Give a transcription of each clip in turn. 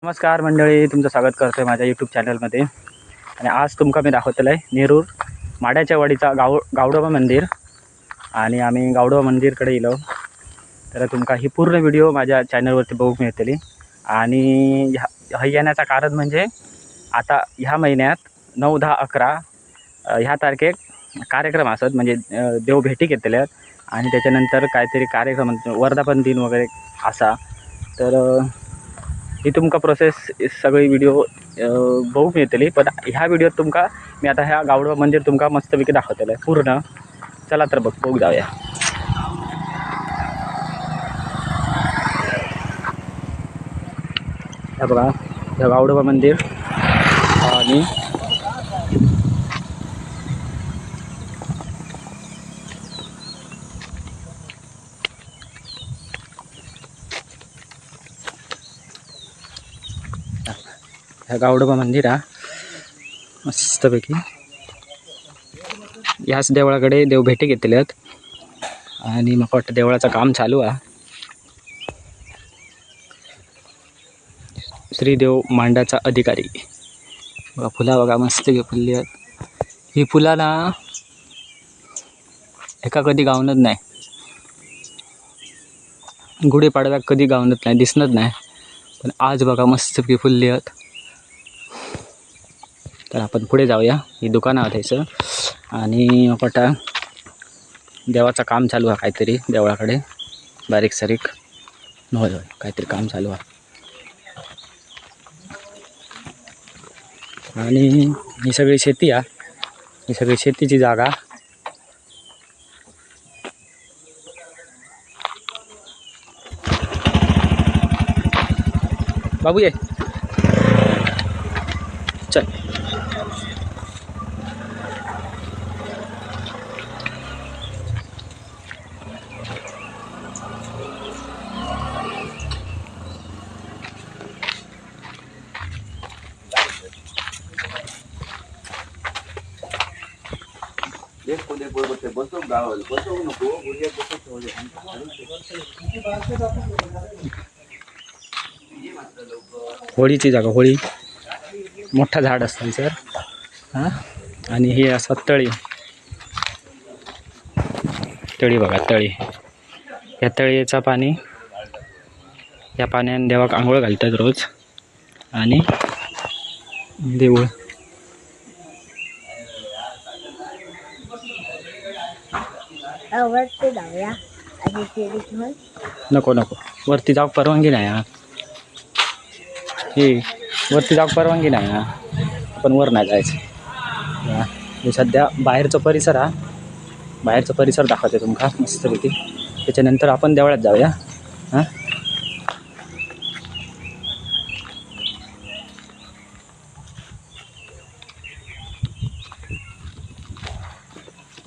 नमस्कार मंडळी, तुमचं स्वागत करतो आहे माझ्या यूट्यूब चॅनलमध्ये. आणि आज तुमका मी दाखवतलं आहे नेरूर माड्याच्या वाडीचा गावडोबा मंदिर. आणि आम्ही गावडोबा मंदिरकडे येलो तर तुमका ही पूर्ण व्हिडिओ माझ्या चॅनलवरती बघू मिळतली. आणि ह्या येण्याचं कारण म्हणजे आता ह्या महिन्यात 9, 10, 11 ह्या तारखेक कार्यक्रम असत, म्हणजे देव भेटी घेतले आहेत. आणि त्याच्यानंतर काहीतरी कार्यक्रम वर्धापन दिन वगैरे असा. तर ही तुमका प्रोसेस सगळी व्हिडिओ बघू मिळतली. पण ह्या व्हिडिओत तुमका मी आता ह्या गावडोबा मंदिर तुमका मस्तपैकी दाखवलेलं आहे पूर्ण. चला तर बघू जाऊया. हे बघा, हे गावडोबा मंदिर. आणि ह्या गावडोबा मंदिर मस्तपैकी ह्याच देवळाकडे देव भेटी घेतले आहेत. आणि मग वाटतं देवळाचं काम चालू आहे. श्रीदेव मांडाचा अधिकारी बघा, फुला बघा मस्त फुलली आहेत. ही फुला ना एका कधी गावनच नाही, गुढीपाडव्याक कधी गावनच नाही, दिसणच नाही. पण आज बघा मस्तपैकी फुलली आहेत. तर आपण पुढे जाऊया. ही दुकानं आहेत ह्याचं. आणि पटा देवाचं काम चालू आहे काहीतरी देवळाकडे, बारीक सारीक होय काहीतरी काम चालू आहे. आणि ही सगळी शेती आहे, ही सगळी शेतीची जागा. बाबू ये चल. होळीची जागा, होळी मोठा झाड असतं सर. हां, आणि ही असं तळी बघा, तळी. या तळीचं पाणी, या पाण्याने देवाक आंघोळ घालतात रोज. आणि देऊळ नको वरती जाऊ परवानगी नाही. हे वरती जाऊ परवानगी नाही. आपण वर नाही जायचं. सध्या बाहेरचा परिसर दाखवते तुमका मस्तपैकी. त्याच्यानंतर आपण देवळात जाऊया. हां,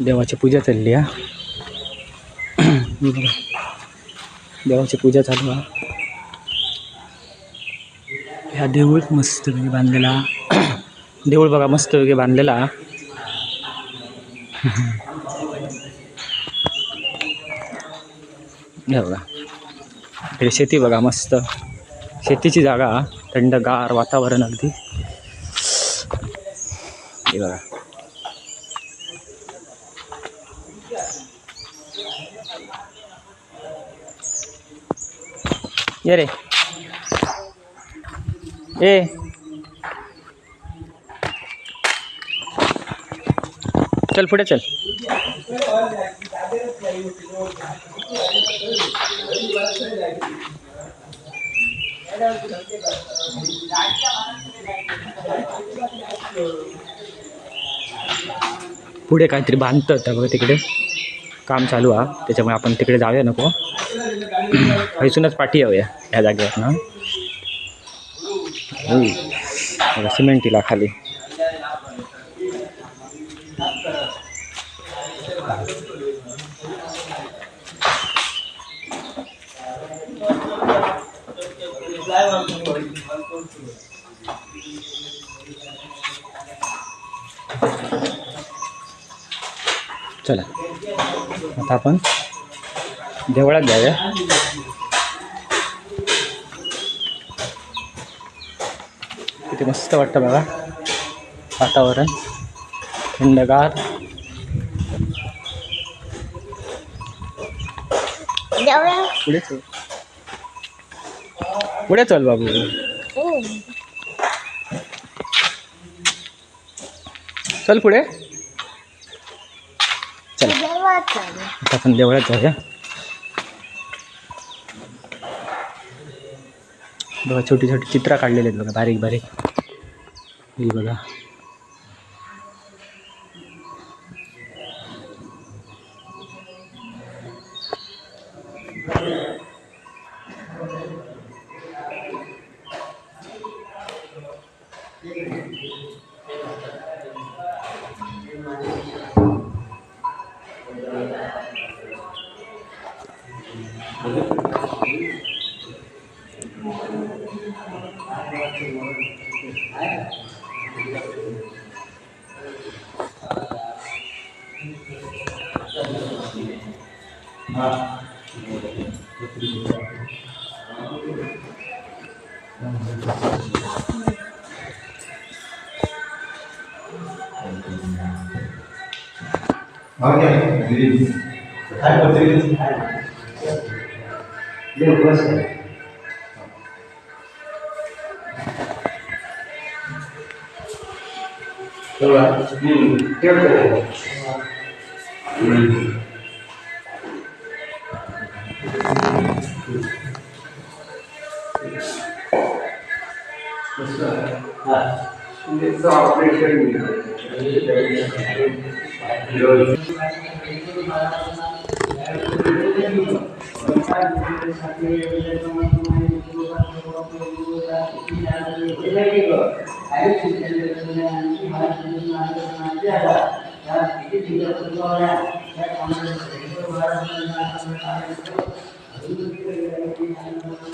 देवाची पूजा चालली आहे. देवाची पूजा चालू आहे. ह्या देऊळ मस्तपैकी बांधलेला, देऊळ बघा मस्तपैकी बांधलेला. हे बघा, इकडे शेती बघा, मस्त शेतीची जागा, थंडगार वातावरण अगदी. हे बघा, ये रे ए, चल पुढे चल. पुढे काहीतरी बांधतात बघा, तिकडे काम चालू आहे. त्याच्यामुळे आपण तिकडे जाऊया नको, हैसूनच पाठी येऊया ह्या जागेवर ना. सिमेंट तिला खाली. चला आता आपण देवळात जाऊया. किती मस्त वाटतं बघा वातावरण थंडगार. पुढे चल, पुढे चल बाबू. चल पुढे चल. आता आपण देवळात जाऊया. बघा छोटी छोटी चित्र काढलेली आहेत बघा, बारीक बारीक. ही बघा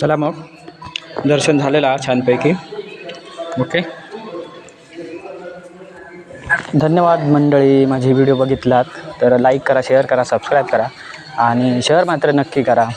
चला मग दर्शन झालेलं छानपैकी. ओके, धन्यवाद मंडळी. माझी व्हिडिओ बघितलात तर लाईक करा, शेअर करा, सबस्क्राईब करा आणि शेअर मात्र नक्की करा.